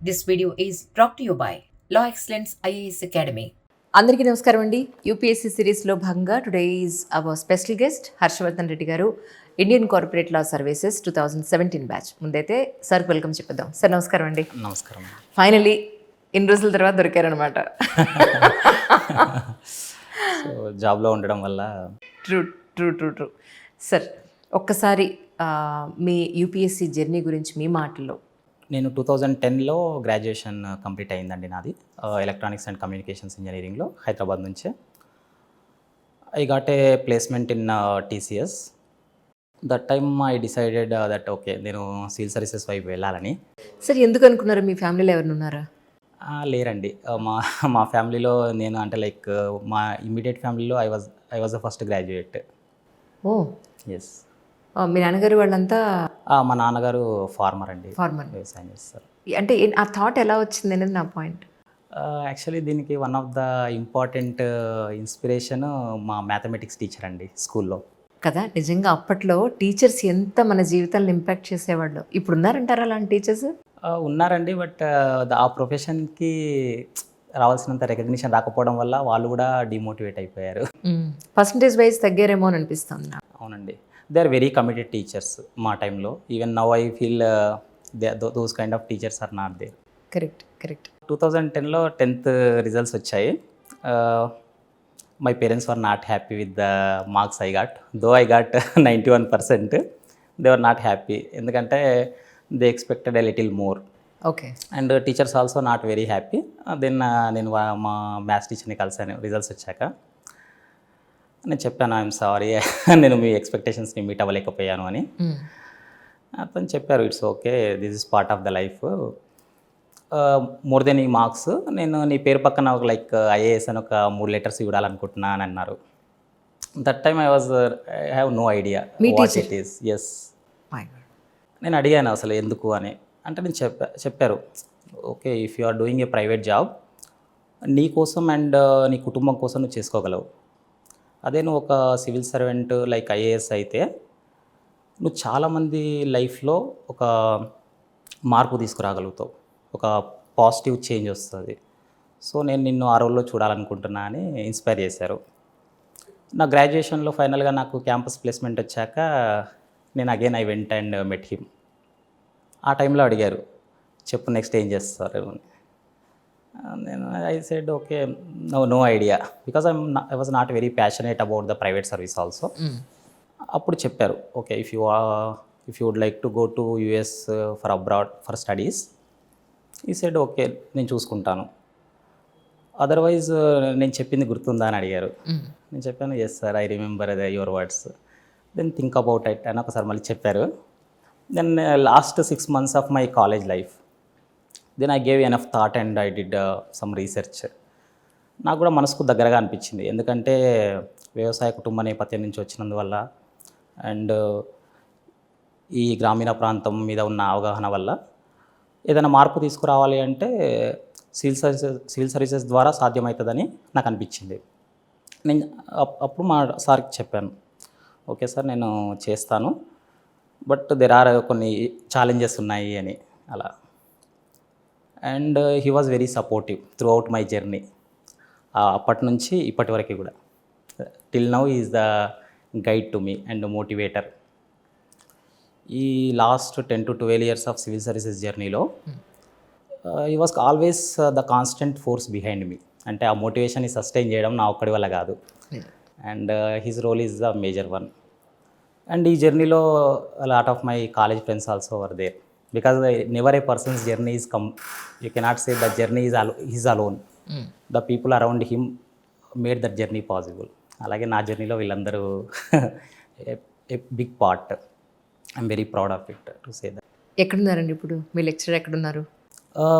This video is brought to you by Law Excellence IAS Academy. అందరికీ నమస్కారం అండి. UPSC సిరీస్లో భాగంగా today is our special guest Harshavardhan Reddy గారు, Indian corporate law services 2017 batch. ముందైతే sir welcome చెప్పేద్దాం. సార్ నమస్కారం అండి. నమస్కారం. ఫైనలీ ఇన్ని రోజుల తర్వాత దొరికారనమాట. సో జాబ్లో ఉండడం వల్ల true true true true sir, ఒక్కసారి మీ యూపీఎస్సీ జర్నీ గురించి మీ మాటల్లో. నేను 2010లో గ్రాడ్యుయేషన్ కంప్లీట్ అయిందండి నాది, ఎలక్ట్రానిక్స్ అండ్ కమ్యూనికేషన్స్ ఇంజనీరింగ్లో హైదరాబాద్ నుంచే. I got a placement in TCS. That time I decided that okay నేను సివిల్ సర్వీసెస్ వైపు వెళ్ళాలని. సార్ ఎందుకు అనుకున్నారు? మీ ఫ్యామిలీలో ఎవరు ఉన్నారా? లేరండి, మా ఫ్యామిలీలో నేను అంటే లైక్ మా ఇమ్మీడియట్ ఫ్యామిలీలో I was the first graduate. Oh yes. మీ నాన్నగారు వాళ్ళంతా? మా నాన్నగారు ఫార్మర్ అండి, ఫార్మర్. వ్యవసాయం చేస్తారు. అంటే ఆ థాట్ ఎలా వచ్చింది అనేది నా పాయింట్. యాక్చువల్లీ దీనికి one of the important inspiration మా మ్యాథమెటిక్స్ టీచర్ అండి స్కూల్లో. కదా, నిజంగా అప్పట్లో టీచర్స్ ఎంత మన జీవితాలను ఇంపాక్ట్ చేసేవాళ్ళు. ఇప్పుడు ఉన్నారంటారా అలాంటి టీచర్స్? ఉన్నారండి, బట్ ఆ ప్రొఫెషన్కి రావాల్సినంత రికగ్నిషన్ రాకపోవడం వల్ల వాళ్ళు కూడా డిమోటివేట్ అయిపోయారు. పర్సంటేజ్ వైజ్ తగ్గారేమో అని అనిపిస్తుంది నాకు. అవునండి, they are very committed teachers మా టైంలో. Even now I feel those kind of teachers are not there. Correct correct. 2010లో 10th రిజల్ట్స్ వచ్చాయి. My parents were not happy with the marks I got. Though I got 91%. They were not happy, ఎందుకంటే they expected a little more. Okay. And teachers also not very happy. Then నేను మా maths టీచర్ని కలిసాను results వచ్చాక. నేను చెప్పాను I'm sorry, నేను మీ ఎక్స్పెక్టేషన్స్ని meet అవ్వలేకపోయాను అని. అతను చెప్పారు it's okay, this is part of the life. More than ఈ మార్క్స్ నేను నీ పేరు పక్కన ఒక లైక్ ఐఏఎస్ అని ఒక 3 letters ఇవ్వాలనుకుంటున్నా అని అన్నారు. That time I have no idea what it is. Yes. నేను అడిగాను అసలు ఎందుకు అని. అంటే నేను చెప్పారు okay, if you are doing a private job నీ కోసం అండ్ నీ కుటుంబం కోసం నువ్వు చేసుకోగలవు. అదే నువ్వు ఒక సివిల్ సర్వెంట్ లైక్ ఐఏఎస్ అయితే నువ్వు చాలామంది లైఫ్లో ఒక మార్పు తీసుకురాగలుగుతావు, ఒక పాజిటివ్ చేంజ్ వస్తుంది. సో నేను నిన్ను ఆ రోల్లో చూడాలనుకుంటున్నా అని ఇన్స్పైర్ చేశారు. నా గ్రాడ్యుయేషన్లో ఫైనల్గా నాకు క్యాంపస్ ప్లేస్మెంట్ వచ్చాక నేను again I went and met him. ఆ టైంలో అడిగారు చెప్పు నెక్స్ట్ ఏం చేస్తారు అని. నేను I said okay, no idea, because I was not very passionate about the private service also. అప్పుడు చెప్పారు okay, if you would like to go to US for abroad for studies, he said okay నేను చూసుకుంటాను, otherwise నేను చెప్పింది గుర్తుందా అని అడిగారు. నేను చెప్పాను yes sir, I remember your words, then think about it అని ఒకసారి మళ్ళీ చెప్పారు. Then last 6 months of my college life, then I gave enough thought and I did some research. నాకు కూడా మనసుకు దగ్గరగా అనిపించింది, ఎందుకంటే వ్యవసాయ కుటుంబ నేపథ్యం నుంచి వచ్చినందువల్ల అండ్ ఈ గ్రామీణ ప్రాంతం మీద ఉన్న అవగాహన వల్ల ఏదైనా మార్పు తీసుకురావాలి అంటే సివిల్ సర్వీసెస్ ద్వారా సాధ్యమవుతుందని నాకు అనిపించింది. నేను అప్పుడు మా సార్కి చెప్పాను ఓకే సార్ నేను చేస్తాను, బట్ దెర్ ఆర్ కొన్ని ఛాలెంజెస్ ఉన్నాయి అని అలా. And he was very supportive throughout my journey. అప్పటి నుంచి ఇప్పటి వరకు కూడా till now is the guide to me and motivator. ఈ last 10 to 12 years of civil services జర్నీలో he was always the constant force behind me. అంటే ఆ మోటివేషన్ని సస్టైన్ చేయడం నా ఒక్కడి వల్ల కాదు, and his role is the major one. And ఈ జర్నీలో lot of my college friends also were there, because never a person's journey is you cannot say the journey is alone. The people around him made that journey possible. అలాగే నా జర్నీలో వీళ్ళందరూ a big part. I'm very proud of it to say that. ఎక్కడున్నారండి ఇప్పుడు? మీ lecturer ఎక్కడున్నారు?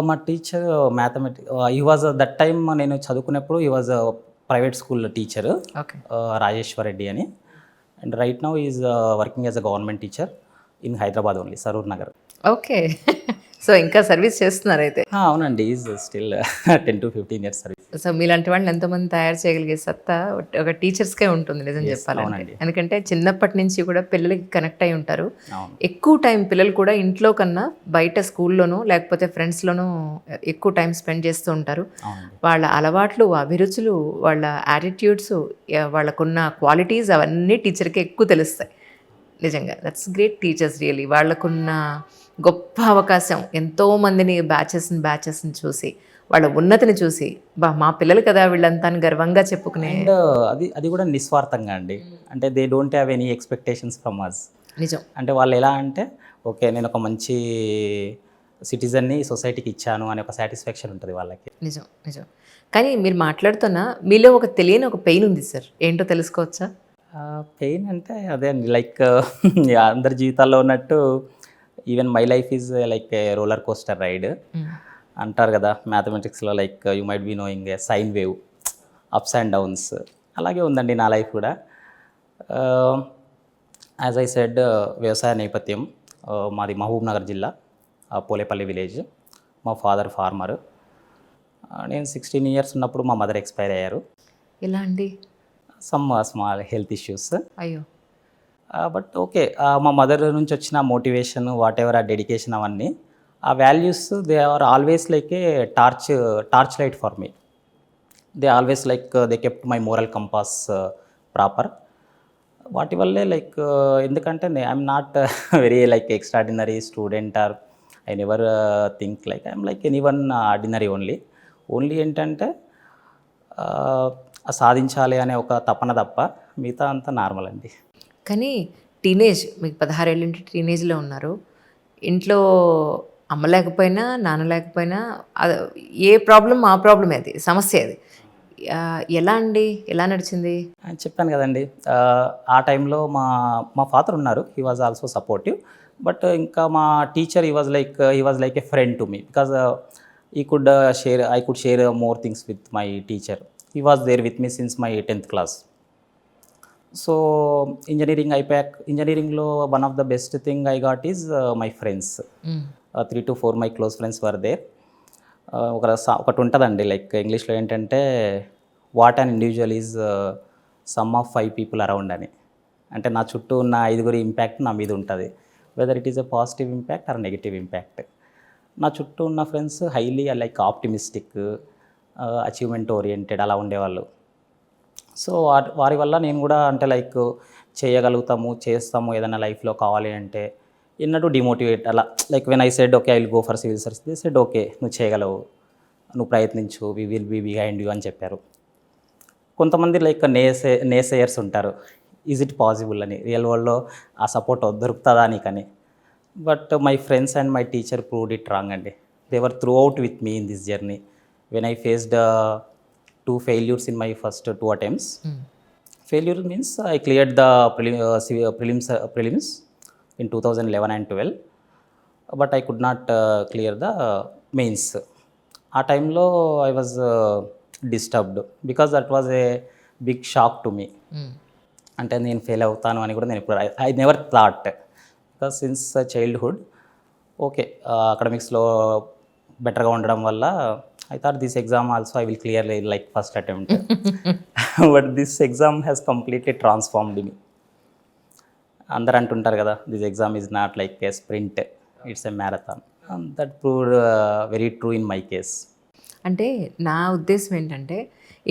మా teacher mathematics, he was that time నేను చదువుకున్నప్పుడు he was private school teacher, Rajeshwar Reddy అని. And right now is working as a government teacher in Hyderabad only, Saroor Nagar. Okay. So ఇంకా service చేస్తున్నారు అయితే? అవునండి, is still 10 to 15 years service. So మీలాంటి వాళ్ళని ఎంతోమంది తయారు చేయగలిగే సత్తా ఒక టీచర్స్కే ఉంటుంది నిజం చెప్పాలంటే. అవునండి. ఎందుకంటే చిన్నప్పటి నుంచి కూడా పిల్లలకి కనెక్ట్ అయి ఉంటారు. అవును. ఎక్కువ టైం పిల్లలు కూడా ఇంట్లో కన్నా బయట స్కూల్లోనూ లేకపోతే ఫ్రెండ్స్లోనూ ఎక్కువ టైం స్పెండ్ చేస్తూ ఉంటారు. అవునండి. వాళ్ళ అలవాట్లు, అభిరుచులు, వాళ్ళ యాటిట్యూడ్స్, వాళ్ళకున్న క్వాలిటీస్ అవన్నీ టీచర్కి ఎక్కువ తెలుస్తాయి. నిజంగా దట్స్ గ్రేట్ టీచర్స్ రియలీ. వాళ్ళకున్న గొప్ప అవకాశం ఎంతోమందిని బ్యాచెస్ని చూసి వాళ్ళ ఉన్నతిని చూసి మా పిల్లలు కదా వీళ్ళంతా అని గర్వంగా చెప్పుకునే. అండ్ అది కూడా నిస్వార్థంగా అండి. అంటే they don't have any expectations from us. నిజం. అంటే వాళ్ళు ఎలా అంటే ఓకే నేను ఒక మంచి సిటిజన్ని సొసైటీకి ఇచ్చాను అనే ఒక సాటిస్ఫాక్షన్ ఉంటుంది వాళ్ళకి. నిజం నిజం. కానీ మీరు మాట్లాడుతున్నా మీలో ఒక తెలియని ఒక పెయిన్ ఉంది సార్, ఏంటో తెలుసుకోవచ్చా? పెయిన్ అంటే అదే అండి లైక్ అందరి జీవితాల్లో ఉన్నట్టు even my life is like a roller coaster ride అంటారు కదా మ్యాథమెటిక్స్లో. Like you might be knowing a sine wave, ups and downs. అలాగే ఉందండి నా లైఫ్ కూడా. యాజ్ ఐ సెడ్ వ్యవసాయ నేపథ్యం. మాది మహబూబ్ నగర్ జిల్లా, పోలేపల్లి విలేజ్. మా ఫాదర్ ఫార్మర్. నేను 16 years ఉన్నప్పుడు మా మదర్ ఎక్స్పైర్ అయ్యారు. ఎలా అండి? Some small health issues. అయ్యో. బట్ ఓకే మా మదర్ నుంచి వచ్చిన మోటివేషన్ వాట్ ఎవర్ ఆ డెడికేషన్ అవన్నీ ఆ values they are always like a torch light for me. They always like they kept my moral compass proper. వాటి వల్లే లైక్ ఎందుకంటే I'm not very like extraordinary student or I never think like I'm like any one ordinary only ఏంటంటే సాధించాలి అనే ఒక తపన తప్ప మిగతా అంతా నార్మల్ అండి. కానీ టీనేజ్, మీకు 16 ఏళ్ళంటే టీనేజ్లో ఉన్నారు. ఇంట్లో అమ్మ లేకపోయినా నాన్న లేకపోయినా ఏ ప్రాబ్లం ఆ ప్రాబ్లమే, అది సమస్య. అది ఎలా అండి, ఎలా నడిచింది? చెప్పాను కదండి ఆ టైంలో మా ఫాదర్ ఉన్నారు. He was also supportive. But ఇంకా మా teacher he was like a friend to me because I could share more things with my teacher. He was there with me since my 10th class. So ఇంజనీరింగ్లో one of the best thing I got is my friends. 3 to 4 my close friends were there. ఒకటి ఉంటుందండి like ఇంగ్లీష్లో ఏంటంటే what an individual is sum of 5 people around అని. అంటే నా చుట్టూ ఉన్న 5 ఇంపాక్ట్ నా మీద ఉంటుంది, whether it is a positive impact or negative impact. నా చుట్టూ ఉన్న friends highly like optimistic, achievement oriented అలా ఉండేవాళ్ళు. సో వారి వల్ల నేను కూడా అంటే లైక్ చేయగలుగుతాము, చేస్తాము ఏదైనా లైఫ్లో కావాలి అంటే ఎన్నడూ డిమోటివేట్ అలా like when I said okay I will go for civil service, they said okay నువ్వు చేయగలవు, నువ్వు ప్రయత్నించు, we will be behind you అని చెప్పారు. కొంతమంది లైక్ నేసేయర్స్ ఉంటారు, ఈజ్ ఇట్ పాసిబుల్ అని, రియల్ వరల్డ్లో ఆ సపోర్ట్ దొరుకుతుందా నీకని. But my friends and my teacher proved it wrong అండి. They were throughout with me in this journey. When I faced 2 failures in my first 2 attempts. Failure means I cleared the prelims in 2011 and 12, but I could not clear the mains. ఆ టైంలో I was disturbed because that was a big shock to me. అంటే నేను fail అవుతాను అని కూడా నేను ఇప్పుడు I never thought, because since childhood okay అకాడమిక్స్లో బెటర్గా ఉండడం వల్ల I thought this exam also I will clear like first attempt. But this exam has completely transformed me. అందరు అంటుంటారు కదా this exam is not like A sprint, it's a marathon. That proved very true in my case. అంటే నా ఉద్దేశం ఏంటంటే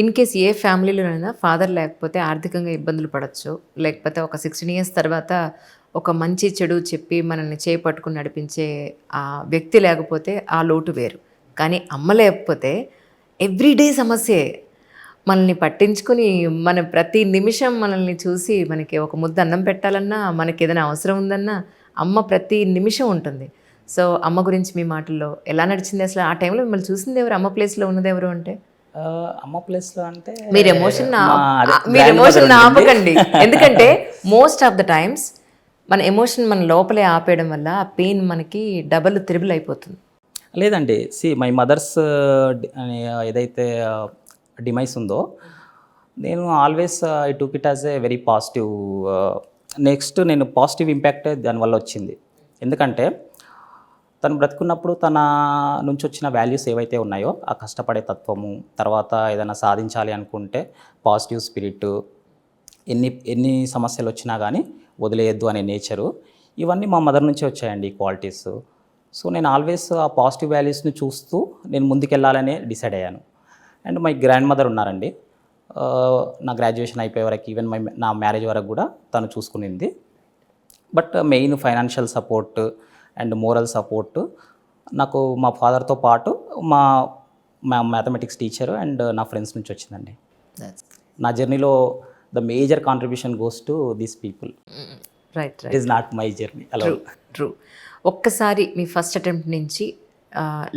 in case A ఫ్యామిలీలోనైనా father లేకపోతే ఆర్థికంగా ఇబ్బందులు పడవచ్చు, లేకపోతే ఒక 16 years తర్వాత ఒక మంచి చెడు చెప్పి మనల్ని చేపట్టుకుని నడిపించే ఆ వ్యక్తి లేకపోతే ఆ లోటు వేరు. కానీ అమ్మ లేకపోతే ఎవ్రీడే సమస్యే, మనల్ని పట్టించుకొని మన ప్రతి నిమిషం మనల్ని చూసి మనకి ఒక ముద్ద అన్నం పెట్టాలన్నా, మనకి ఏదైనా అవసరం ఉందన్నా అమ్మ ప్రతి నిమిషం ఉంటుంది. సో అమ్మ గురించి మీ మాటల్లో ఎలా నడిచింది అసలు? ఆ టైంలో మిమ్మల్ని చూసింది ఎవరు, అమ్మ ప్లేస్లో ఉన్నది ఎవరు? అంటే అమ్మ ప్లేస్లో అంటే మీరు ఎమోషన్ ఆపకండి, ఎందుకంటే మోస్ట్ ఆఫ్ ద టైమ్స్ మన ఎమోషన్ మన లోపలే ఆపేయడం వల్ల ఆ పెయిన్ మనకి డబుల్ త్రిబుల్ అయిపోతుంది. లేదండి, మై మదర్స్ ఏదైతే డిమైస్ ఉందో నేను always I took it as a very positive. Next నేను పాజిటివ్ ఇంపాక్ట్ దానివల్ల వచ్చింది. ఎందుకంటే తను బ్రతుకున్నప్పుడు తన నుంచి వచ్చిన వాల్యూస్ ఏవైతే ఉన్నాయో ఆ కష్టపడే తత్వము, తర్వాత ఏదైనా సాధించాలి అనుకుంటే పాజిటివ్ స్పిరిట్, ఎన్ని సమస్యలు వచ్చినా కానీ వదిలేయద్దు అనే నేచరు, ఇవన్నీ మా మదర్ నుంచే వచ్చాయండి ఈ క్వాలిటీస్. సో నేను ఆల్వేస్ ఆ పాజిటివ్ వాల్యూస్ని చూస్తూ నేను ముందుకెళ్ళాలనే డిసైడ్ అయ్యాను. అండ్ మై గ్రాండ్ మదర్ ఉన్నారండి. నా గ్రాడ్యుయేషన్ అయిపోయే వరకు, ఈవెన్ నా మ్యారేజ్ వరకు కూడా తను చూసుకునింది. But main financial support and moral support నాకు మా ఫాదర్తో పాటు మా మ్యాథమెటిక్స్ టీచర్ అండ్ నా ఫ్రెండ్స్ నుంచి వచ్చిందండి. నా జర్నీలో the major contribution goes to these people. Right it is not my journey అలా. ట్రూ. ఒక్కసారి మీ ఫస్ట్ అటెంప్ట్ నుంచి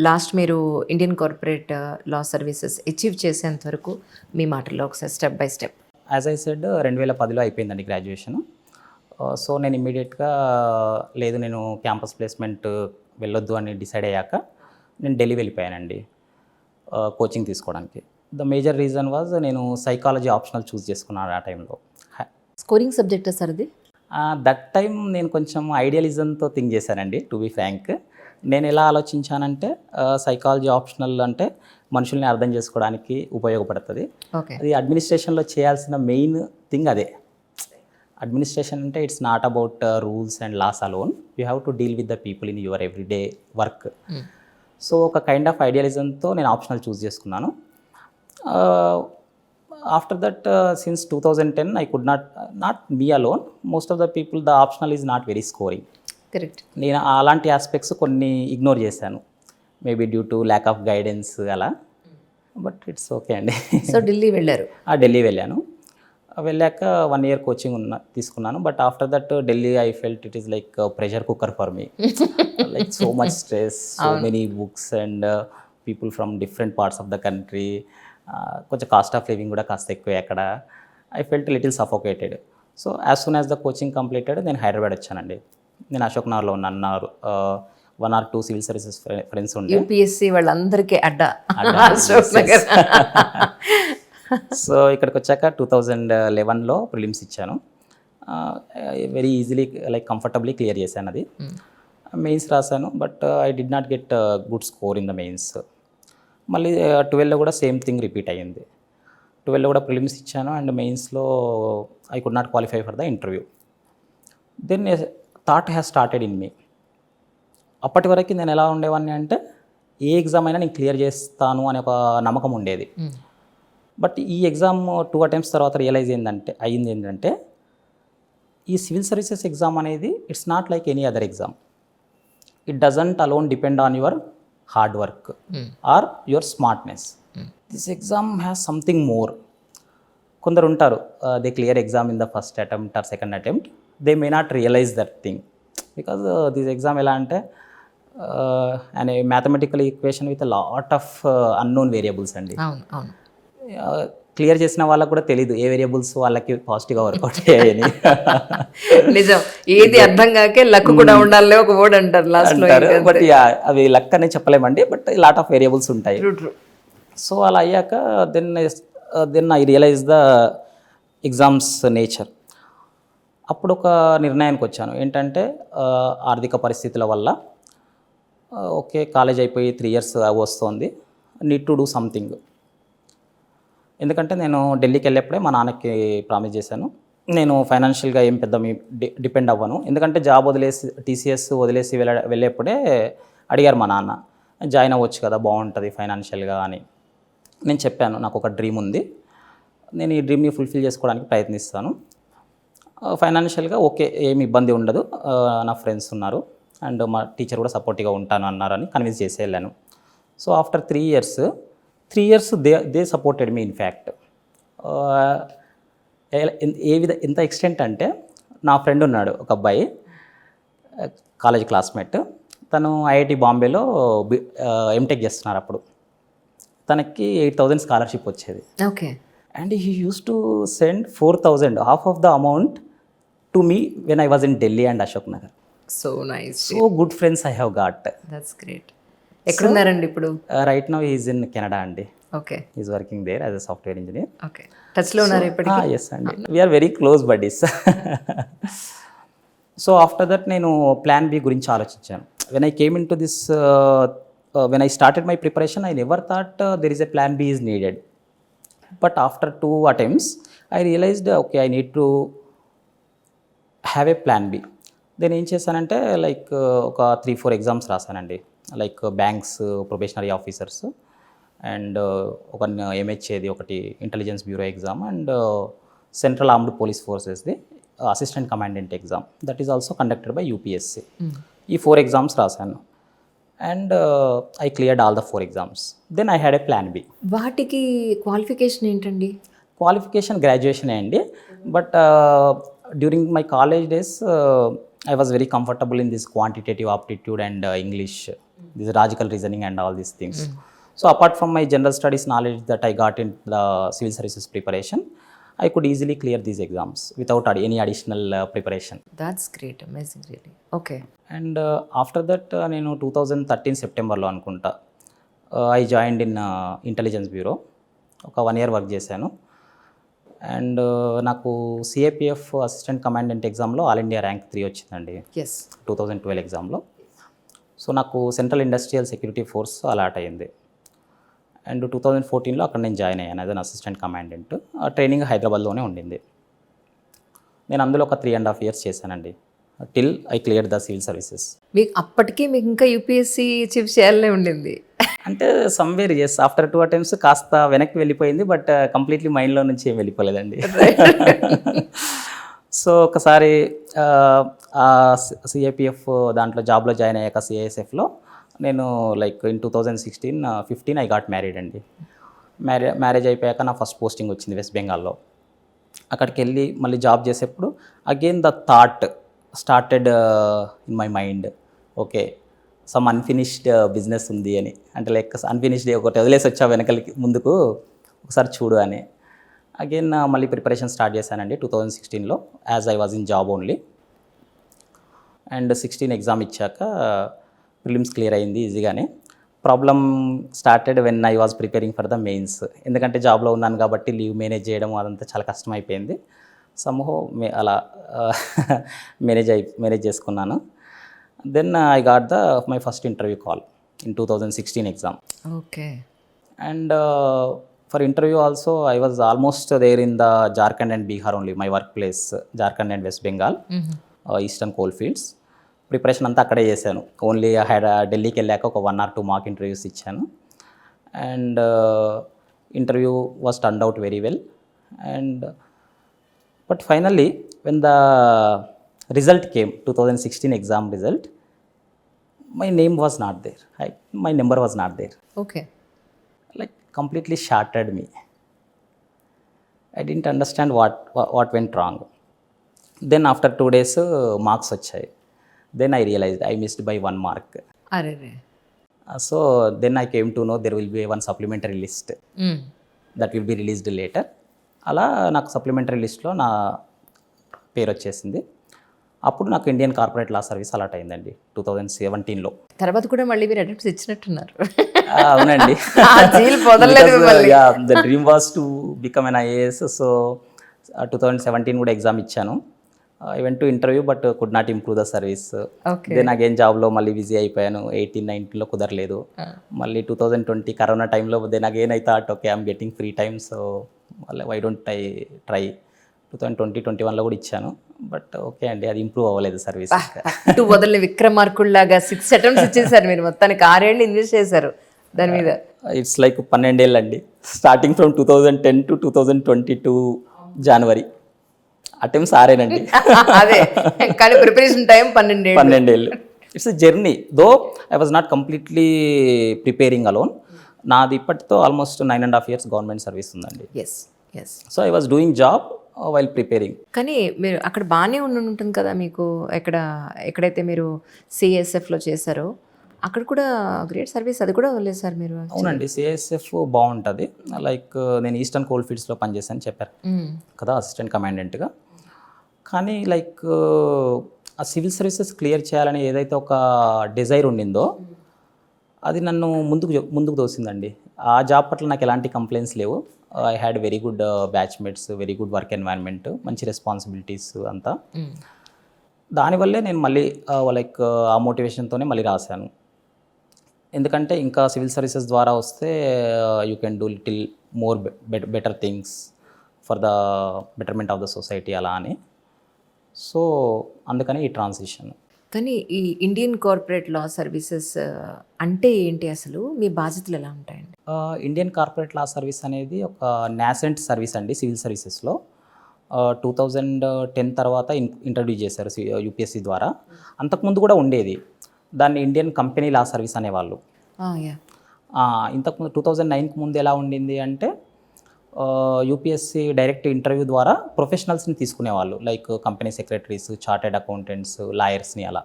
లాస్ట్ మీరు Indian corporate law services achieve చేసేంత వరకు మీ మాటల్లో ఒకసారి step by step. As I said 2010లో అయిపోయిందండి గ్రాడ్యుయేషన్. సో నేను ఇమ్మీడియట్గా లేదు, నేను క్యాంపస్ ప్లేస్మెంట్ వెళ్ళొద్దు అని డిసైడ్ అయ్యాక నేను ఢిల్లీ వెళ్ళిపోయానండి కోచింగ్ తీసుకోవడానికి. ద మేజర్ రీజన్ వాజ్ నేను సైకాలజీ ఆప్షనల్ చూస్ చేసుకున్నాను ఆ టైంలో. స్కోరింగ్ సబ్జెక్టా సార్ అది? దట్ టైం నేను కొంచెం ఐడియలిజంతో థింక్ చేశానండి, టు బీ ఫ్రాంక్. నేను ఎలా ఆలోచించానంటే సైకాలజీ ఆప్షనల్ అంటే మనుషుల్ని అర్థం చేసుకోవడానికి ఉపయోగపడుతుంది. అది అడ్మినిస్ట్రేషన్లో చేయాల్సిన మెయిన్ థింగ్ అదే. అడ్మినిస్ట్రేషన్ అంటే it's not about rules and laws alone, you have to deal with the people in your everyday work. So ఒక కైండ్ ఆఫ్ ఐడియలిజంతో నేను ఆప్షనల్ చూస్ చేసుకున్నాను. After that since 2010 I could not me alone, most of the people, the optional is not very scoring. Correct. నేను అలాంటి aspects కొన్ని ignore చేశాను, maybe due to lack of guidance అలా. But it's okay అండి. So Delhi వెళ్ళారు? ఢిల్లీ వెళ్ళాను. వెళ్ళాక 1 year coaching తీసుకున్నాను. But after that Delhi I felt it is like pressure cooker for me. Like so much stress, so many books and people from different parts of the country. కొంచెం cost of living కూడా కాస్త ఎక్కువే అక్కడ. I felt little suffocated. So as soon as the coaching completed నేను హైదరాబాద్ వచ్చానండి. నేను అశోక్ నగర్లో ఉన్నాను. 1 or 2 సివిల్ సర్వీసెస్ ఫ్రెండ్స్ ఉండే. యూపీఎస్సీ వాళ్ళందరికీ అడ్డా. సో ఇక్కడికి వచ్చాక 2011లో ప్రిలిమ్స్ ఇచ్చాను. Very easily like comfortably clear చేశాను అది. మెయిన్స్ రాశాను, but I did not get good score in the mains. మళ్ళీ 12లో కూడా సేమ్ థింగ్ రిపీట్ అయ్యింది. 12లో కూడా ప్రిలిమ్స్ ఇచ్చాను అండ్ మెయిన్స్లో I could not qualify for the interview. Then thought has started in me. అప్పటి వరకు నేను ఎలా ఉండేవాడిని అంటే ఏ ఎగ్జామ్ అయినా నేను క్లియర్ చేస్తాను అనే ఒక నమ్మకం ఉండేది. బట్ ఈ ఎగ్జామ్ 2 attempts తర్వాత రియలైజ్ అయ్యింది ఏంటంటే ఈ సివిల్ సర్వీసెస్ ఎగ్జామ్ అనేది it's not like any other exam. It doesn't alone depend on your hard work or your smartness. This exam has something more. కొందరు ఉంటారు, they clear exam in the first attempt or second attempt, they may not realise that thing. Because this exam ఎలా అంటే and mathematical equation with lot of unknown variables అండి. క్లియర్ చేసిన వాళ్ళకు కూడా తెలీదు ఏ వేరియబుల్స్ వాళ్ళకి పాజిటివ్గా వర్కౌట్ అయ్యాయని. నిజం, ఏది అర్థం కాకే లక్ కూడా ఉండాలి ఒక వర్డ్ అంటారు లాస్ట్ లో. బట్ అవి లక్ అనే చెప్పలేమండి, బట్ లాట్ ఆఫ్ వేరియబుల్స్ ఉంటాయి. సో అలా అయ్యాక then I realise the exams nature. అప్పుడు ఒక నిర్ణయానికి వచ్చాను ఏంటంటే ఆర్థిక పరిస్థితుల వల్ల ఓకే కాలేజ్ అయిపోయి 3 years వస్తుంది, నీడ్ టు డూ సంథింగ్. ఎందుకంటే నేను ఢిల్లీకి వెళ్ళేప్పుడే మా నాన్నకి ప్రామిస్ చేశాను, నేను ఫైనాన్షియల్గా ఏం పెద్ద డిపెండ్ అవ్వను. ఎందుకంటే జాబ్ వదిలేసి టీసీఎస్ వదిలేసి వెళ్ళేప్పుడే అడిగారు మా నాన్న, జాయిన్ అవ్వచ్చు కదా బాగుంటుంది ఫైనాన్షియల్గా అని. నేను చెప్పాను నాకు ఒక డ్రీమ్ ఉంది, నేను ఈ డ్రీమ్ని ఫుల్ఫిల్ చేసుకోవడానికి ప్రయత్నిస్తాను, ఫైనాన్షియల్గా ఓకే ఏమి ఇబ్బంది ఉండదు, నా ఫ్రెండ్స్ ఉన్నారు అండ్ మా టీచర్ కూడా సపోర్టివ్గా ఉంటాను అన్నారని కన్విన్స్ చేసి వెళ్ళాను. So after 3 years they supported me in fact. ఎంత ఎక్స్టెంట్ అంటే నా ఫ్రెండ్ ఉన్నాడు ఒక అబ్బాయి, కాలేజ్ క్లాస్మేట్, తను ఐఐటి బాంబేలో ఎంటెక్ చేస్తున్నారు. అప్పుడు తనకి 8,000 స్కాలర్షిప్ వచ్చేది. Okay. And he use to send 4,000, half of the amount to me when I was in Delhi and Ashok Nagar. So nice. So good friends I have got. That's great. ఎక్కడున్నారండి ఇప్పుడు? Right now he is in Canada అండి. Okay. He is working there as a software engineer. Okay. టచ్లో ఉన్నారు ఇప్పటికీ? Yes అండి. We are very close buddies. So after that నేను plan B గురించి ఆలోచించాను. when I came into this, when I started my preparation, I never thought there is a plan B is needed. But after 2 attempts, I realized, okay, I need to have a plan B. Then ఏం చేశానంటే like ఒక 3-4 exams రాశానండి. Like banks probationary officers and ఒక ఎంహెచ్ఏది ఒకటి intelligence bureau exam and central armed police ఫోర్సెస్ది assistant commandant exam that is also conducted by UPSC. ఈ 4 exams రాశాను and I cleared all the 4 exams. Then I had a plan B. వాటికి qualification ఏంటండి? Qualification గ్రాడ్యుయేషనే అండి. But during my college days I was very comfortable in this quantitative aptitude and English, this logical reasoning and all these things. So apart from my general studies knowledge that I got in the civil services preparation, I could easily clear these exams without any additional preparation. That's great, amazing really. Okay. And after that నేను 2013 సెప్టెంబర్లో అనుకుంటా I joined in intelligence bureau. ఒక 1 year work చేశాను. And నాకు CAPF assistant commandant ఎగ్జామ్లో all India rank 3 వచ్చిందండి 2012 ఎగ్జామ్లో. So నాకు central industrial security force allot అయ్యింది. అండ్ 2014లో అక్కడ నేను జాయిన్ అయ్యాను as an assistant commandant. Training హైదరాబాద్లోనే ఉండింది. నేను అందులో ఒక 3.5 years చేశానండి till I clear the civil services. మీకు అప్పటికి మీకు ఇంకా యూపీఎస్సీ చీఫ్ చేయాలనే ఉండింది అంటే సమ్వేర్ ఎస్ ఆఫ్టర్ 2 attempts కాస్త వెనక్కి వెళ్ళిపోయింది బట్ కంప్లీట్లీ మైండ్లో నుంచి ఏం వెళ్ళిపోలేదండి. సో ఒకసారి సిఏపిఎఫ్ దాంట్లో జాబ్లో జాయిన్ అయ్యాక సిఐఎస్ఎఫ్లో నేను like in 2016-15 I got married అండి. మ్యారేజ్ అయిపోయాక నా ఫస్ట్ పోస్టింగ్ వచ్చింది వెస్ట్ బెంగాల్లో. అక్కడికి వెళ్ళి మళ్ళీ జాబ్ చేసేప్పుడు again the thought started in my mind, okay some unfinished business ఉంది అని. అంటే లైక్ అన్ఫినిష్డ్ ఒకటి వదిలేసి వచ్చా వెనకలికి ముందుకు ఒకసారి చూడు అని. అగైన్ మళ్ళీ ప్రిపరేషన్ స్టార్ట్ చేశానండి 2016లో as I was in job only. And 16 exam ఇచ్చాక ప్రిలిమ్స్ క్లియర్ అయింది ఈజీగానే. Problem started when I was preparing for the mains. ఎందుకంటే జాబ్లో ఉన్నాను కాబట్టి లీవ్ మేనేజ్ చేయడం అదంతా చాలా కష్టమైపోయింది. సమ్హో అలా మేనేజ్ చేసుకున్నాను. Then I got my first interview call in 2016 exam. Okay. And for interview also I was almost there in the Jharkhand and Bihar only, my workplace Jharkhand and West Bengal, eastern coal fields. Preparation అంతా అక్కడే చేశాను. Only ఢిల్లీకి వెళ్ళాక ఒక 1 or 2 mock interviews ఇచ్చాను. And interview was turned out very well. And but finally when the result came, 2016 exam result, my name was not there. My number was not there. Okay. Like completely shattered me. I didn't understand what went wrong. Then after 2 days marks వచ్చాయి. Then I realized I missed by 1 mark. Arere. So then I came to know there will be one supplementary list that will be released later. అలా నాకు supplementary లిస్ట్లో నా పేరు వచ్చేసింది. అప్పుడు నాకు Indian corporate law service allot అయిందండి 2017లో. తర్వాత కూడా మళ్ళీ మీరు అటెంప్ట్స్ ఇచ్చినట్టున్నారు. అవునండి. The dream was to become an IAS. So 2017 కూడా ఎగ్జామ్ ఇచ్చాను. I went to interview but could not improve the service. Then again జాబ్లో మళ్ళీ బిజీ అయిపోయాను. 18-19లో కుదరలేదు. మళ్ళీ 2020 కరోనా టైంలో then again I thought okay I'm getting free time, so why don't I try. 2020-21లో కూడా ఇచ్చాను బట్ ఓకే అండి అది ఇంప్రూవ్ అవ్వలేదు సర్వీస్. వదలని విక్రమార్కుల్లాగా 6 attempts ఇచ్చేసారు మీరు. మొత్తానికి 6 ఏళ్ళు ఇన్వెస్ట్ చేశారు దాని మీద. ఇట్స్ లైక్ 12 ఏళ్ళు అండి. Starting from 2010 to 2022 January attempts 6 అదే కానీ ప్రిపరేషన్ టైం 12 ఏళ్ళు. It's a journey though I was not completely preparing alone. నాది ఇప్పటితో ఆల్మోస్ట్ 9.5 years గవర్నమెంట్ సర్వీస్ ఉందండి. So I was doing job while preparing. కానీ మీరు అక్కడ బాగానే ఉంటుంది కదా మీకు. ఎక్కడైతే మీరు సిఎస్ఎఫ్లో చేశారో అక్కడ కూడా గ్రేట్ సర్వీస్, అది కూడా వదిలేదు సార్ మీరు. అవునండి, సిఎస్ఎఫ్ బాగుంటుంది. లైక్ నేను ఈస్టర్న్ కోల్ ఫీల్డ్స్లో పనిచేశాను చెప్పారు కదా అసిస్టెంట్ కమాండెంట్గా. కానీ లైక్ ఆ సివిల్ సర్వీసెస్ క్లియర్ చేయాలని ఏదైతే ఒక డిజైర్ ఉండిందో అది నన్ను ముందుకు తోసిందండి. ఆ జాబ్ పట్ల నాకు ఎలాంటి కంప్లైంట్స్ లేవు. I had very good batchmates, very good work environment, మంచి రెస్పాన్సిబిలిటీస్ అంతా. దానివల్లే నేను మళ్ళీ లైక్ ఆ మోటివేషన్తోనే మళ్ళీ రాశాను. ఎందుకంటే ఇంకా సివిల్ సర్వీసెస్ ద్వారా వస్తే you can do little more better things for the betterment of the society అలా అని. సో అందుకని ఈ ట్రాన్సిషన్. కానీ ఈ ఇండియన్ కార్పొరేట్ లా సర్వీసెస్ అంటే ఏంటి, అసలు మీ బాధ్యతలు ఎలా ఉంటాయండి? ఇండియన్ కార్పొరేట్ లా సర్వీస్ అనేది ఒక నాసెంట్ సర్వీస్ అండి సివిల్ సర్వీసెస్లో. 2010 తర్వాత ఇంట్రడ్యూస్ చేశారు యూపీఎస్సీ ద్వారా. అంతకుముందు కూడా ఉండేది, దాన్ని ఇండియన్ కంపెనీ లా సర్వీస్ అనేవాళ్ళు. ఇంతకుముందు 2009కి ముందు ఎలా ఉండింది అంటే యూపీఎస్సీ డైరెక్ట్ ఇంటర్వ్యూ ద్వారా ప్రొఫెషనల్స్ని తీసుకునేవాళ్ళు, like company secretaries, chartered accountants, లాయర్స్ని అలా.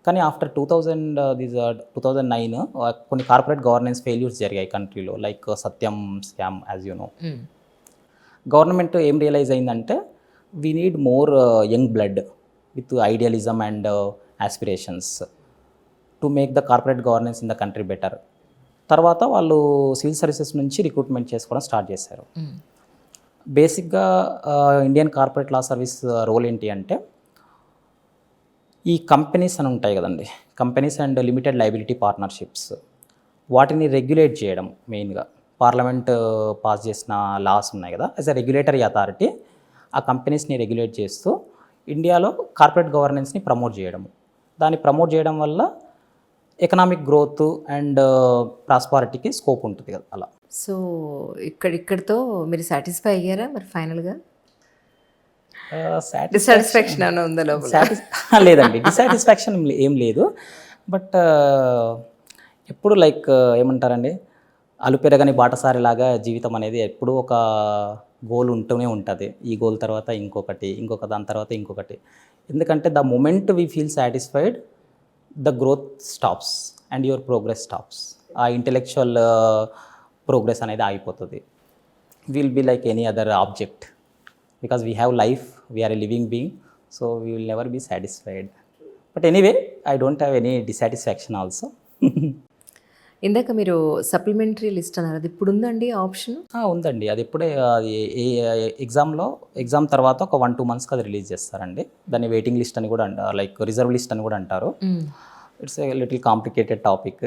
కానీ ఆఫ్టర్ 2009 కొన్ని కార్పొరేట్ గవర్నెన్స్ ఫెయిల్యూర్స్ జరిగాయి కంట్రీలో, like Satyam scam as you know. Government ఏం రియలైజ్ అయిందంటే we need more young blood with idealism and aspirations to make the corporate governance in the country better. తర్వాత వాళ్ళు సివిల్ సర్వీసెస్ నుంచి recruitment చేసుకోవడం start చేశారు. బేసిక్గా Indian corporate law service role ఏంటి అంటే, ఈ కంపెనీస్ అని ఉంటాయి కదండి, companies and limited liability partnerships, వాటిని రెగ్యులేట్ చేయడం మెయిన్గా. పార్లమెంట్ పాస్ చేసిన లాస్ ఉన్నాయి కదా, యాజ్ అ రెగ్యులేటరీ అథారిటీ ఆ కంపెనీస్ని రెగ్యులేట్ చేస్తూ ఇండియాలో కార్పొరేట్ గవర్నెన్స్ని ప్రమోట్ చేయడము. దాన్ని ప్రమోట్ చేయడం వల్ల ఎకనామిక్ గ్రోత్ అండ్ ప్రాస్పారిటీకి స్కోప్ ఉంటుంది కదా అలా. సో ఇక్కడితో మీరు సాటిస్ఫై అయ్యారా మరి ఫైనల్గా? డిసాటిస్ఫాక్షన్ ఏమైనా ఉందా లోపల? లేదండి, డిసాటిస్ఫాక్షన్ ఏం లేదు. బట్ ఎప్పుడు లైక్ ఏమంటారండి, అలుపెరగని బాటసారిలాగా జీవితం అనేది ఎప్పుడూ ఒక గోల్ ఉంటూనే ఉంటుంది. ఈ గోల్ తర్వాత ఇంకొకటి, దాని తర్వాత ఇంకొకటి. ఎందుకంటే the moment we feel satisfied the growth stops and your progress stops. ఆ ఇంటెలెక్చువల్ ప్రోగ్రెస్ అనేది ఆగిపోతుంది. Will be like any other object because we have life, we are a living being, so we will never be satisfied. But anyway I don't have any dissatisfaction also. ఇందాక మీరు supplementary list అన్నారు, అది ఇప్పుడు ఉందండి option? ఉందండి, అది ఇప్పుడే అది ఎగ్జామ్ తర్వాత ఒక 1-2 monthsకి అది రిలీజ్ చేస్తారండి. దాన్ని వెయిటింగ్ లిస్ట్ అని కూడా లైక్ రిజర్వ్ లిస్ట్ అని కూడా అంటారు. It's a little complicated topic.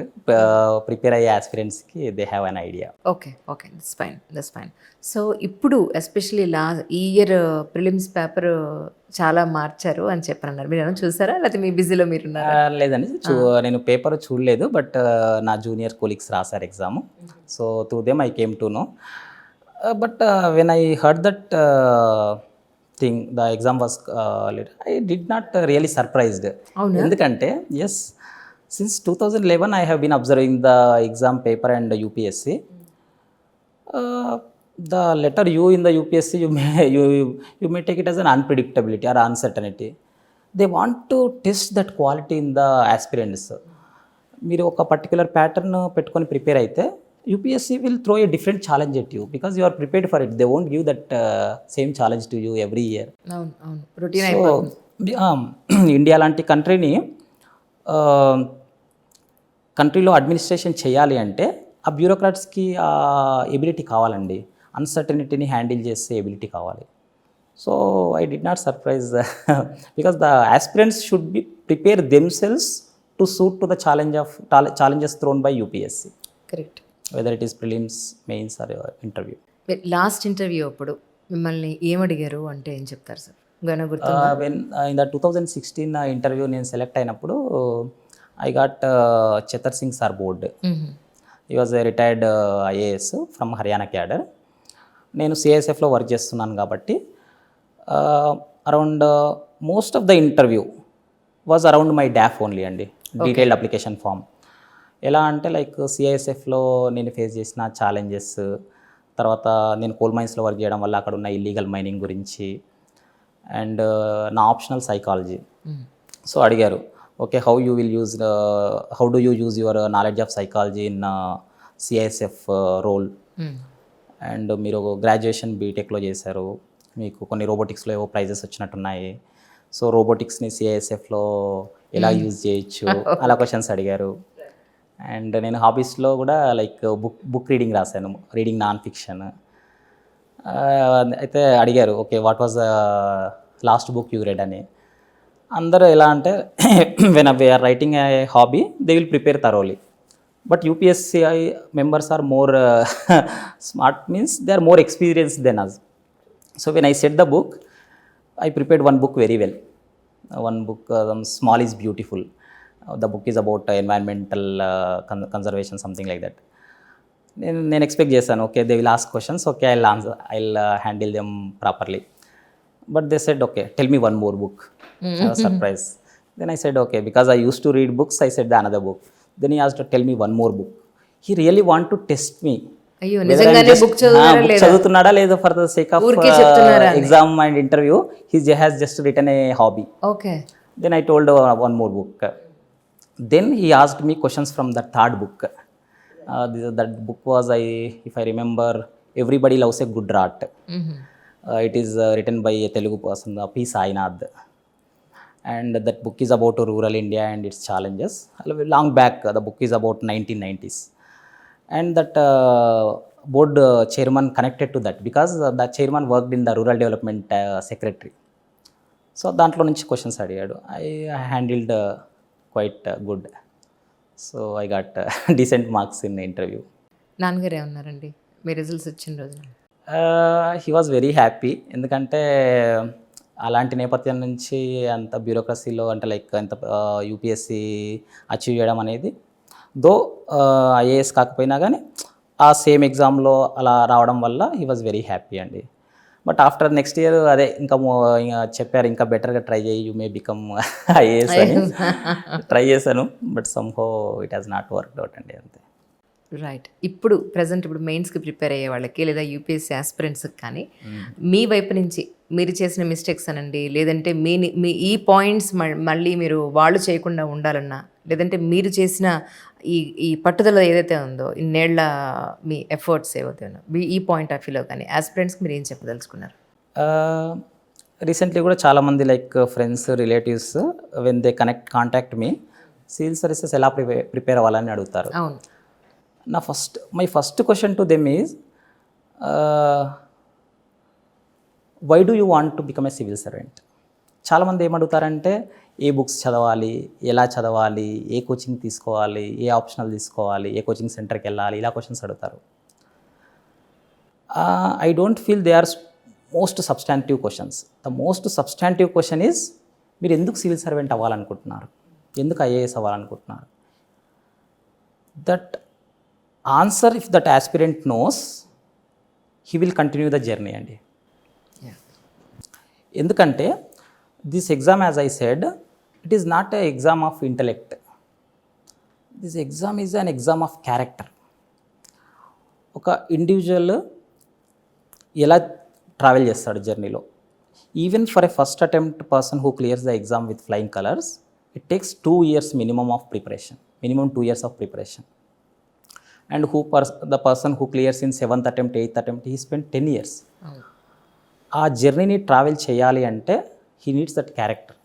Prepare అయ్యే ఆస్పిరెంట్స్కి they have an idea. Okay, that's fine. So ఇప్పుడు ఎస్పెషలీ ఈ ఇయర్ ప్రిలిమ్స్ పేపర్ చాలా మార్చారు అని చెప్పన్నారు, మీరు ఏమైనా చూసారా లేకపోతే మీ బిజీలో మీరున్నారా? లేదండి, నేను పేపర్ చూడలేదు, బట్ నా జూనియర్ కొలీగ్స్ రాశారు exam. So through them I came to know. But when I heard that thing, the exam was I did not really surprised. ఎందుకంటే yes, since 2011 I have been observing the exam paper and the UPSC. The letter U in the UPSC, you may take it as an unpredictability or uncertainty. They want to test that quality in the aspirants. మీరు ఒక particular pattern పెట్టుకొని prepare అయితే UPSC will throw a different challenge at you because you are prepared for it. They won't give that same challenge to you every year. అవును, routine అయిపోతుంది. India లాంటి కంట్రీలో administration చేయాలి అంటే ఆ బ్యూరోక్రాట్స్కి ఆ ఎబిలిటీ కావాలండి, అన్సర్టనిటీని హ్యాండిల్ చేసే ఎబిలిటీ కావాలి. So I did not surprise because the aspirants should be prepare themselves to suit to the challenges thrown by UPSC. Correct. Whether it is prelims, mains or interview. Last interview అప్పుడు మిమ్మల్ని ఏమడిగారు అంటే ఏం చెప్తారు sir? When in the 2016 interview నేను select అయినప్పుడు I got Chetar Singh Sir board. He was a retired IAS from Haryana cadre. నేను CISFలో work చేస్తున్నాను కాబట్టి around most of the interview was around my DOF only అండి, detailed application form. ఎలా అంటే like CISFలో నేను face చేసిన challenges, తర్వాత నేను కోల్ మైన్స్లో వర్క్ చేయడం వల్ల అక్కడ ఉన్న ఇల్లీగల్ మైనింగ్ గురించి, అండ్ నా ఆప్షనల్ సైకాలజీ. సో అడిగారు, okay, how do you use your knowledge of psychology in CISF role? And మీరు గ్రాడ్యుయేషన్ బీటెక్లో చేశారు, మీకు కొన్ని రోబోటిక్స్లో ఏవో ప్రైజెస్ వచ్చినట్టున్నాయి, సో రోబోటిక్స్ని CISFలో ఎలా యూజ్ చేయొచ్చు, అలా క్వశ్చన్స్ అడిగారు. అండ్ నేను హాబీస్లో కూడా లైక్ బుక్ రీడింగ్ రాశాను, రీడింగ్ నాన్ ఫిక్షన్. అయితే అడిగారు, okay, what was last book you read అని. అందరూ ఎలా అంటే when we are writing a hobby they will prepare thoroughly. But UPSC members are more smart, means they are more experienced than us. So when I set the book, I prepared one book very well. One book, Small is Beautiful. The book is about environmental conservation, something like that. నేను expect చేశాను, okay they will ask questions, okay I will handle them properly. But they said, okay tell me one more book. Surprise. Then I said, okay, because I used to read books, I said the another book. Then he asked to tell me one more book. He really want to test me. అయ్యో నిజంగానే book చదువుతారా లేదా, చదువుతున్నాడా లేదా for the sake of exam and interview. He has just written a hobby. Okay. Then I told one more book. Then he asked me questions from the third book. That book was, if I remember, Everybody Loves a Good Rat. It is written by a Telugu person, P. Sainath. And that book is about rural India and its challenges. Long back, the book is about 1990s. And that board chairman connected to that because the chairman worked in the rural development secretary. So దాంట్లో నుంచి questions అడిగాడు. I handled quite good. So I got decent marks in the interview. నాన్నగారు ఏమన్నారండి మీ results వచ్చిన రోజున? He was very happy. ఎందుకంటే అలాంటి నేపథ్యం నుంచి అంత బ్యూరోక్రసీలో అంటే లైక్ అంత యూపీఎస్సీ అచీవ్ చేయడం అనేది, దో ఐఏఎస్ కాకపోయినా కానీ ఆ సేమ్ ఎగ్జామ్లో అలా రావడం వల్ల హీ వాజ్ వెరీ హ్యాపీ అండి. బట్ ఆఫ్టర్ నెక్స్ట్ ఇయర్ అదే ఇంకా చెప్పారు, ఇంకా బెటర్గా ట్రై చేయి, యూ మే బికమ్ ఐఏఎస్ అని. ట్రై చేశాను, but somehow it has not worked out అండి, అంతే. రైట్. ఇప్పుడు ప్రజెంట్ ఇప్పుడు మెయిన్స్కి ప్రిపేర్ అయ్యే వాళ్ళకి లేదా యూపీఎస్సీ ఆస్పిరెంట్స్కి కానీ మీ వైపు నుంచి మీరు చేసిన మిస్టేక్స్ అనండి, లేదంటే మీ ఈ పాయింట్స్ మళ్ళీ మీరు వాళ్ళు చేయకుండా ఉండాలన్నా, లేదంటే మీరు చేసిన ఈ పట్టుదల ఏదైతే ఉందో ఇన్నేళ్ల మీ ఎఫర్ట్స్ ఏవైతే ఉన్నాయో ఈ పాయింట్ ఆఫ్ వ్యూలో కానీ ఆస్పిరెంట్స్కి మీరు ఏం చెప్పదలుచుకున్నారు? రీసెంట్లీ కూడా చాలామంది like friends, relatives when they contact me, civil services ఎలా ప్రిపేర్ అవ్వాలని అడుగుతారు. అవును. My first question to them is, why do you want to become a civil servant? చాలామంది ఏమడుగుతారంటే ఏ బుక్స్ చదవాలి, ఎలా చదవాలి, ఏ కోచింగ్ తీసుకోవాలి, ఏ ఆప్షనల్ తీసుకోవాలి, ఏ కోచింగ్ సెంటర్కి వెళ్ళాలి, ఇలా క్వశ్చన్స్ అడుగుతారు. I don't feel they are most substantive questions. The most substantive question is, మీరు ఎందుకు సివిల్ సర్వెంట్ అవ్వాలనుకుంటున్నారు, ఎందుకు ఐఏఎస్ అవ్వాలనుకుంటున్నారు? That answer if that aspirant knows, he will continue the journey అండి. ఎందుకంటే this exam, as I said, it is not a exam of intellect. This exam is an exam of character. ఒక individual ఎలా travel చేస్తాడు జర్నీలో. Even for a first attempt person who clears the exam with flying colours, it takes 2 years minimum of preparation, minimum 2 years of preparation. And the person who clears in 7th attempt, 8th attempt, he spent 10 years. ఆ జర్నీని travel చేయాలి అంటే he needs that character.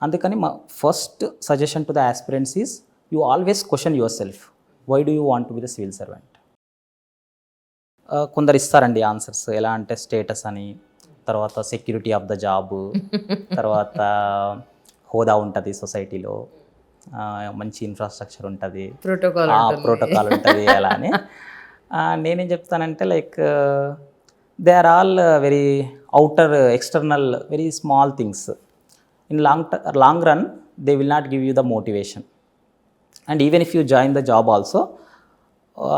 అందుకని మా first suggestion to the aspirants is, you always question yourself, why do you want to be the civil servant. కొందరు ఇస్తారండి answers, ఎలా అంటే స్టేటస్ అని, తర్వాత సెక్యూరిటీ ఆఫ్ ద జాబ్, తర్వాత హోదా ఉంటుంది సొసైటీలో, మంచి ఇన్ఫ్రాస్ట్రక్చర్ ఉంటుంది, ప్రోటోకాల్ ఉంటుంది అలా అని. నేనేం చెప్తానంటే like they are all very outer external very small things. In long run they will not give you the motivation, and even if you join the job also,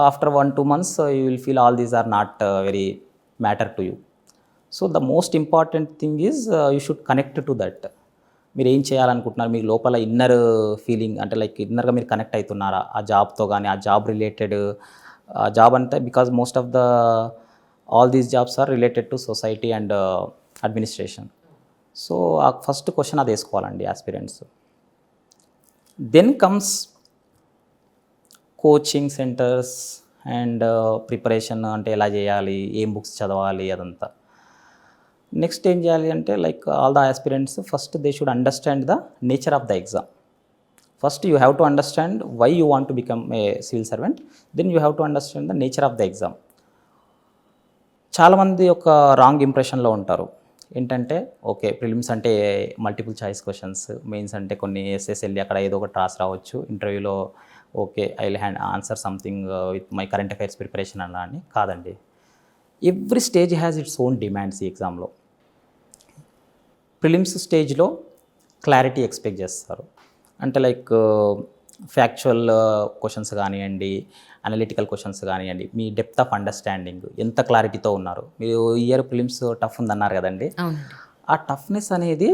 after 1-2 months you will feel all these are not very matter to you. So the most important thing is you should connect to that. మీరు ఏం చేయాలనుకుంటున్నారు, మీ లోపల inner feeling అంటే like ఇన్నర్గా మీరు connect అవుతున్నారా ఆ జాబ్తో కానీ, ఆ జాబ్ రిలేటెడ్ జాబ్ అంటే, because most of the all these jobs are related to society and administration. So ఆ ఫస్ట్ క్వశ్చన్ అది వేసుకోవాలండి aspirants. Then comes coaching centres and preparation, అంటే ఎలా చేయాలి, ఏం బుక్స్ చదవాలి, అదంతా. నెక్స్ట్ ఏం చేయాలి అంటే like all the aspirants first they should understand the nature of the exam. First you have to understand why you want to become a civil servant, then you have to understand the nature of the exam. చాలామంది ఒక wrong ఇంప్రెషన్లో ఉంటారు, ఏంటంటే okay prelims అంటే multiple choice questions, mains అంటే కొన్ని essays వెళ్ళి అక్కడ ఏదో ఒకటి రావచ్చు, ఇంటర్వ్యూలో okay I will answer something with my current affairs preparation అలా అని కాదండి. Every stage has its own demands. ఈ ఎగ్జామ్లో ప్రిలిమ్స్ స్టేజ్లో క్లారిటీ ఎక్స్పెక్ట్ చేస్తారు, అంటే లైక్ ఫ్యాక్చువల్ క్వశ్చన్స్ కానివ్వండి, అనలిటికల్ క్వశ్చన్స్ కానివ్వండి, మీ డెప్త్ ఆఫ్ అండర్స్టాండింగ్ ఎంత క్లారిటీతో ఉన్నారు. మీరు ఇయర్ ప్రిలిమ్స్ టఫ్ ఉందన్నారు కదండి, ఆ టఫ్నెస్ అనేది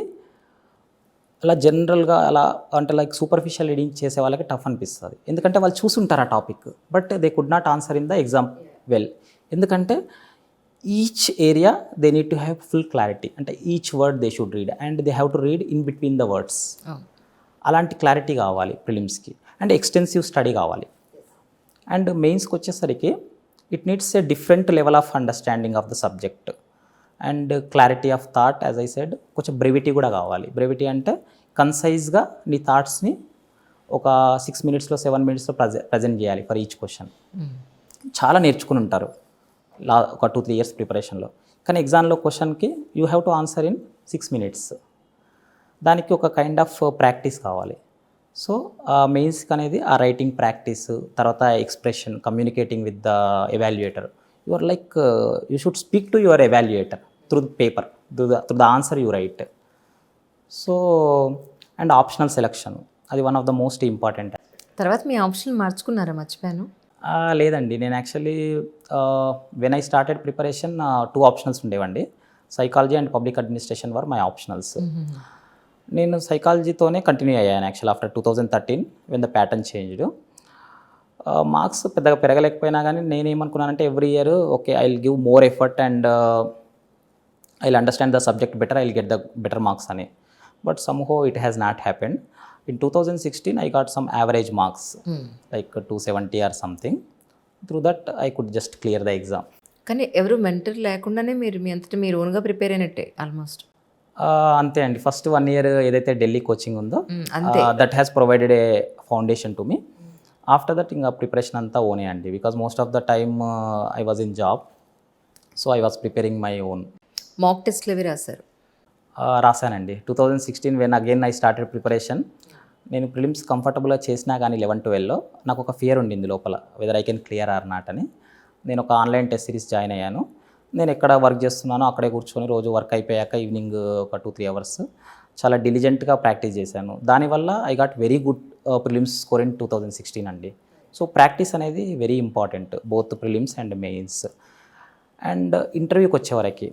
అలా జనరల్గా అలా అంటే లైక్ సూపర్ఫిషియల్ రీడింగ్ చేసే వాళ్ళకి టఫ్ అనిపిస్తుంది, ఎందుకంటే వాళ్ళు చూసుంటారు ఆ topic but they could not answer in the exam well. ఎందుకంటే each area they need to have full clarity, అంటే each word they should read and they have to read in between the words. అలాంటి clarity కావాలి ప్రిలిమ్స్కి, and extensive study కావాలి. And మెయిన్స్కి వచ్చేసరికి it needs a different level of understanding of the subject and clarity of thought. As I said, కొంచెం brevity కూడా కావాలి. Brevity అంటే కన్సైజ్గా నీ థాట్స్ని ఒక 6 minutesలో 7 minutesలో ప్రజెంట్ చేయాలి ఫర్ ఈచ్ క్వశ్చన్. చాలా నేర్చుకుని ఉంటారు ఒక 2-3 years ప్రిపరేషన్లో, కానీ ఎగ్జామ్లో క్వశ్చన్కి you have to answer in 6 minutes. దానికి ఒక కైండ్ ఆఫ్ ప్రాక్టీస్ కావాలి. సో మెయిన్స్కి అనేది ఆ రైటింగ్ ప్రాక్టీస్, తర్వాత expression, communicating with the evaluator. You are like you should speak to your evaluator through the paper, through the answer you write. So and optional selection, అది one of the most important. తర్వాత మీ option మార్చుకున్నారా? మర్చిపోయాను. లేదండి, నేను actually when I started preparation 2 optionals ఉండేవండి. Psychology and public administration were my optionals. నేను సైకాలజీతోనే కంటిన్యూ అయ్యాను actual after 2013 when the pattern changed. Marks పెద్దగా పెరగలేకపోయినా కానీ నేనేమనుకున్నానంటే every year okay I will give more effort and I will understand the subject better, I will get the better marks అని. But somehow it has not happened. In 2016 I got some average marks, like 270 or something. Through that I could just clear the exam. కానీ ఎవరు mentor లేకుండానే మీరు మీ అంతటా మీరు ఓన్గా prepare అయినట్టే almost. అంతే అండి, ఫస్ట్ 1 year ఏదైతే ఢిల్లీ కోచింగ్ ఉందో that has provided a foundation to me. After that ఇంకా ప్రిపరేషన్ అంతా ఓనే అండి, because most of the time I was in job, so I was preparing my own. Mock టెస్ట్లు అవి రాశారు? రాశానండి. 2016 when again I started preparation. నేను prelims కంఫర్టబుల్గా చేసినా కానీ 11-12లో నాకు ఒక ఫియర్ ఉండింది లోపల, whether I can clear or not అని. నేను ఒక ఆన్లైన్ టెస్ట్ సిరీస్ జాయిన్ అయ్యాను. నేను ఎక్కడ వర్క్ చేస్తున్నానో అక్కడే కూర్చొని రోజు వర్క్ అయిపోయాక ఈవినింగ్ ఒక 2-3 hours చాలా డిలిజెంట్గా ప్రాక్టీస్ చేశాను. దానివల్ల I got very good prelims score in 2016 అండి. సో ప్రాక్టీస్ అనేది very important, both prelims and mains. And ఇంటర్వ్యూకి వచ్చేవరకు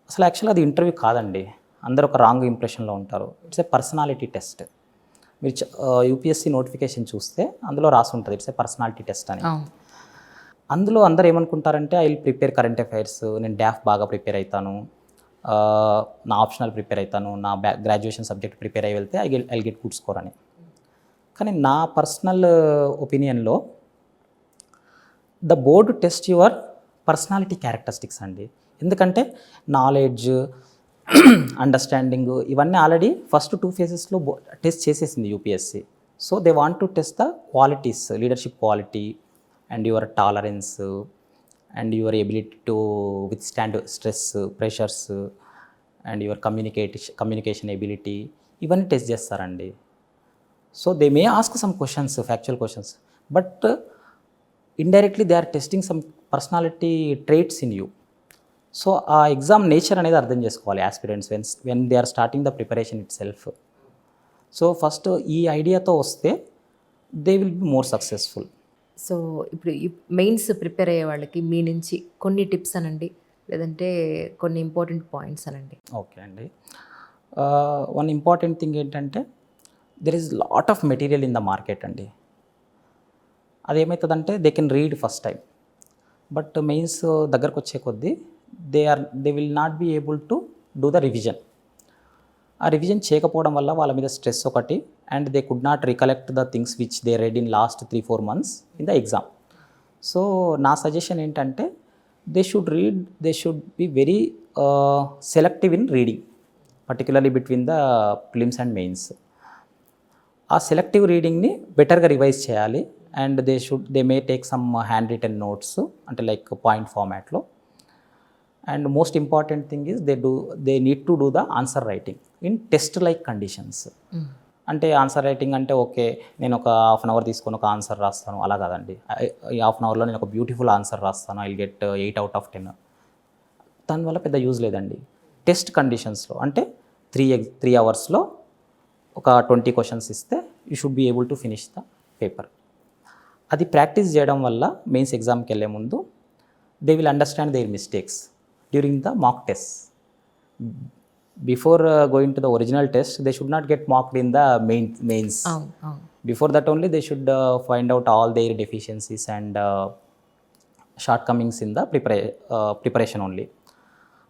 అసలు యాక్చువల్గా అది ఇంటర్వ్యూ కాదండి, అందరూ ఒక రాంగ్ ఇంప్రెషన్లో ఉంటారు. It's a personality test. మీరు యూపీఎస్సీ నోటిఫికేషన్ చూస్తే అందులో రాసి ఉంటుంది ఇట్స్ ఏ పర్సనాలిటీ టెస్ట్ అని. అందులో అందరూ ఏమనుకుంటారంటే I will prepare current affairs, నేను డాఫ్ బాగా ప్రిపేర్ అవుతాను, నా ఆప్షనల్ ప్రిపేర్ అవుతాను, నా గ్రాడ్యుయేషన్ సబ్జెక్ట్ ప్రిపేర్ అయ్యి వెళ్తే ఐ గెట్ గుడ్ స్కోర్ అని. కానీ నా పర్సనల్ ఒపీనియన్లో the board test your personality characteristics అండి. ఎందుకంటే నాలెడ్జ్, అండర్స్టాండింగ్ ఇవన్నీ ఆల్రెడీ ఫస్ట్ 2 phases టెస్ట్ చేసేసింది UPSC. So they want to test the qualities, leadership quality and your tolerance and your ability to withstand stress, pressures and your communication ability, ఇవన్నీ test చేస్తారండి. So they may ask some questions, factual questions, but indirectly they are testing some personality traits in you. So ఆ exam nature అనేది అర్థం చేసుకోవాలి aspirants when they are starting the preparation itself. So first ఈ ఐడియాతో వస్తే they will be more successful. So ఇప్పుడు ఈ mains prepare అయ్యే వాళ్ళకి మీ నుంచి కొన్ని టిప్స్ అనండి, లేదంటే కొన్ని ఇంపార్టెంట్ పాయింట్స్ అనండి. ఓకే అండి, వన్ ఇంపార్టెంట్ థింగ్ ఏంటంటే there is lot of material in the market అండి. అదేమవుతుందంటే they can read first time, but mains దగ్గరకు వచ్చే కొద్దీ they will not be able to do the revision. ఆ రివిజన్ చేయకపోవడం వల్ల వాళ్ళ మీద స్ట్రెస్ ఒకటి, and they could not recollect the things which they read in last 3-4 months in the exam. So నా సజెషన్ ఏంటంటే they should be very selective in reading, particularly between the prelims and mains. ఆ selective రీడింగ్ని బెటర్గా revise చేయాలి. And they may take some handwritten notes, అంటే like point ఫార్మాట్లో. And most important thing is they need to do the answer writing in test like conditions. అంటే answer writing అంటే okay నేను ఒక half an hour తీసుకొని ఒక answer రాస్తాను అలా కాదండి. ఈ హాఫ్ అన్ అవర్లో నేను ఒక బ్యూటిఫుల్ ఆన్సర్ రాస్తాను, I will get 8 out of 10. దానివల్ల పెద్ద యూజ్ లేదండి. టెస్ట్ కండిషన్స్లో అంటే 3 అవర్స్లో ఒక 20 క్వశ్చన్స్ ఇస్తే you should be able to finish the paper. అది ప్రాక్టీస్ చేయడం వల్ల మెయిన్స్ ఎగ్జామ్కి వెళ్ళే ముందు they will understand their mistakes during the mock test. Before going to the original test, they should not get mocked in the mains. Before that only they should find out all their deficiencies and shortcomings in the preparation only.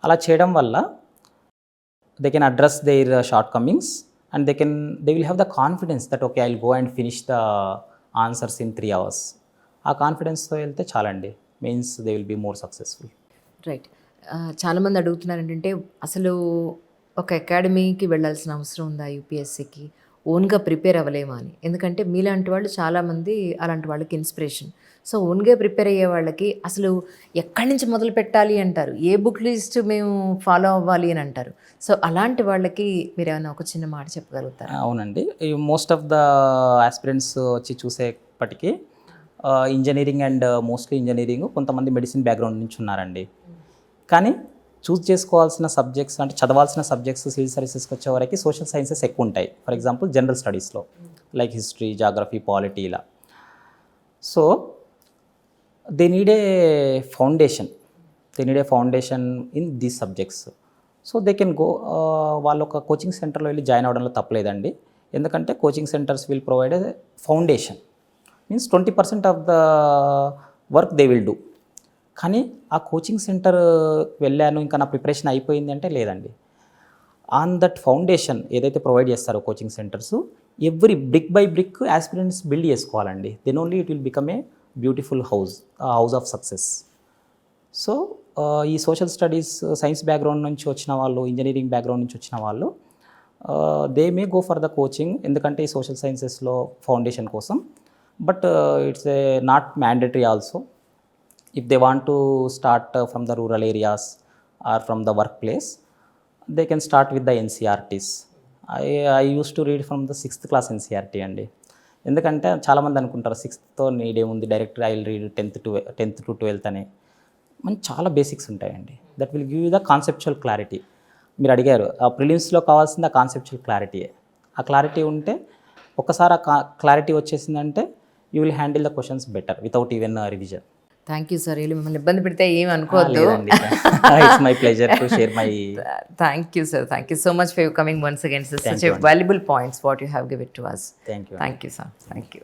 అలా చేయడం వల్ల they can address their shortcomings and they will have the confidence that okay I'll go and finish the answers in 3 hours. ఆ కాన్ఫిడెన్స్తో వెళ్తే చాలండి, means they will be more successful. Right. చాలామంది అడుగుతున్నారు ఏంటంటే అసలు ఒక అకాడమీకి వెళ్ళాల్సిన అవసరం ఉందా యూపీఎస్సీకి, ఓన్గా ప్రిపేర్ అవ్వలేమా అని. ఎందుకంటే మీలాంటి వాళ్ళు చాలామంది అలాంటి వాళ్ళకి ఇన్స్పిరేషన్. సో ఓన్గా ప్రిపేర్ అయ్యే వాళ్ళకి అసలు ఎక్కడి నుంచి మొదలు పెట్టాలి అంటారు, ఏ బుక్ లిస్ట్ మేము ఫాలో అవ్వాలి అని అంటారు. సో అలాంటి వాళ్ళకి మీరు ఏమైనా ఒక చిన్న మాట చెప్పగలుగుతారా? అవునండి, మోస్ట్ ఆఫ్ ద ఆస్పిరెంట్స్ వచ్చి చూసేపటికి ఇంజనీరింగ్ అండ్ మోస్ట్లీ ఇంజనీరింగ్, కొంతమంది మెడిసిన్ బ్యాక్గ్రౌండ్ నుంచి ఉన్నారండి. కానీ చూస్ చేసుకోవాల్సిన సబ్జెక్ట్స్ అంటే చదవాల్సిన సబ్జెక్ట్స్ సివిల్ సర్వీసెస్కి వచ్చే వరకు సోషల్ సైన్సెస్ ఎక్కువ ఉంటాయి. ఫర్ ఎగ్జాంపుల్ జనరల్ స్టడీస్లో లైక్ హిస్టరీ, జాగ్రఫీ, పాలిటీ ఇలా. So they need a foundation in these subjects. So they can go, వాళ్ళు ఒక కోచింగ్ సెంటర్లో వెళ్ళి జాయిన్ అవ్వడంలో తప్పలేదండి. ఎందుకంటే coaching centres will provide a foundation, means 20% of the work they will do. కానీ ఆ coaching centre వెళ్ళాను ఇంకా నా ప్రిపరేషన్ అయిపోయింది అంటే లేదండి. ఆన్ దట్ ఫౌండేషన్ ఏదైతే ప్రొవైడ్ చేస్తారో coaching centres, every brick by brick aspirants build చేసుకోవాలండి. Then only it will become a beautiful house of success. So ఈ సోషల్ స్టడీస్, సైన్స్ బ్యాక్గ్రౌండ్ నుంచి వచ్చిన వాళ్ళు, ఇంజనీరింగ్ బ్యాక్గ్రౌండ్ నుంచి వచ్చిన వాళ్ళు they may go for the coaching, ఎందుకంటే ఈ సోషల్ సైన్సెస్లో ఫౌండేషన్ కోసం. But it's a not mandatory also. If they want to start from the rural areas or from the workplace, they can start with the NCERTs. I used to read from the 6th class NCERT అండి. ఎందుకంటే చాలామంది అనుకుంటారు 6th నీడేముంది, direct I will read 10th to 12th అని. మనకి చాలా basics ఉంటాయండి. That will give you the conceptual clarity. మీరు అడిగారు ఆ ప్రిలిమ్స్లో కావాల్సింది ఆ కాన్సెప్చువల్ క్లారిటీయే. ఆ క్లారిటీ ఉంటే, ఒక్కసారి ఆ క్లారిటీ వచ్చేసిందంటే you will handle the questions better without even revision. Thank you sir. వీళ్ళు మిమ్మల్ని ఇబ్బంది పెడితే ఏమి అనుకోవద్దు. It's my pleasure to share my. Thank you sir. Thank you so much for coming once again. Such a valuable points what you have given to us. Thank you. Thank you sir. Thank you.